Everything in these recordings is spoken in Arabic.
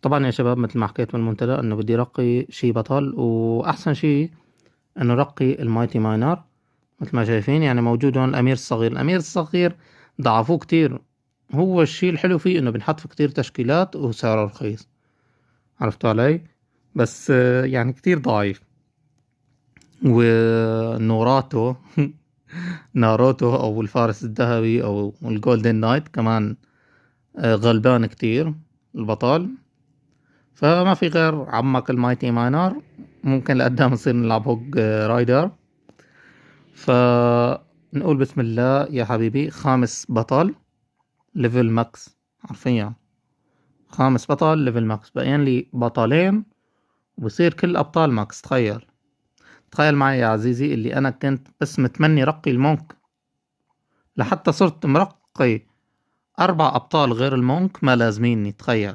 طبعا يا شباب، مثل ما حكيت من المنتدى انه بدي رقي شي بطل، واحسن شي انه رقي المايتي ماينر. مثل ما شايفين يعني موجود هون الامير الصغير ضعفوه كتير. هو الشي الحلو فيه انه بنحط في كتير تشكيلات وسعره رخيص. عرفتوا علي؟ بس يعني كتير ضعيف. ونوراتو ناروتو او الفارس الذهبي او الجولدن نايت كمان غلبان كتير البطل. فما في غير عمك المايتي ماينر. ممكن لقدام نصير نلعب هوج رايدر. فنقول بسم الله يا حبيبي، خامس بطل ليفل ماكس حرفيا. خامس بطل ليفل ماكس، بقين لي بطلين وبصير كل ابطال ماكس. تخيل معي يا عزيزي اللي انا كنت بس متمني رقي المونك، لحتى صرت مرقي 4 ابطال غير المونك ما لازميني. تخيل.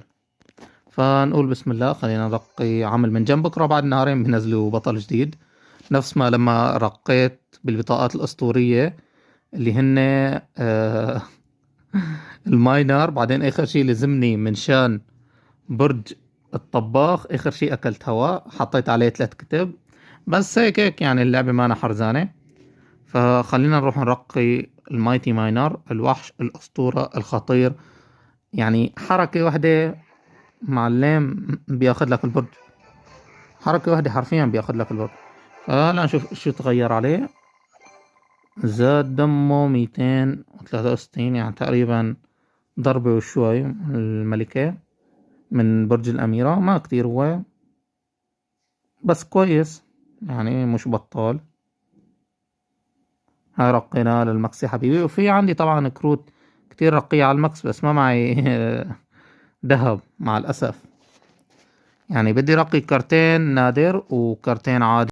فنقول بسم الله، خلينا نرقي عمل من جنب. بكره بعد نهارين بنزلوا بطل جديد، نفس ما لما رقيت بالبطاقات الأسطورية اللي هن آه الماينر. بعدين آخر شي لزمني من شان برج الطباخ، آخر شي أكلت هواء حطيت عليه 3 كتب. بس هيك يعني اللعبة ما أنا حرزانة. فخلينا نروح نرقي المايتي ماينر، الوحش الأسطورة الخطير. يعني حركة واحدة معلم بياخد لك البرج. حركة واحدة حرفيا بياخد لك البرج. فهلا نشوف شو تغير عليه. زاد دمه 263، يعني تقريبا ضربة وشوي من الملكة، من برج الأميرة. ما كتير هو، بس كويس يعني، مش بطال. هاي رقيناه للمكس يا حبيبي. وفي عندي طبعا كروت كتير رقية على المكس، بس ما معي ذهب مع الأسف. يعني بدي رقي كارتين نادر وكارتين عادي.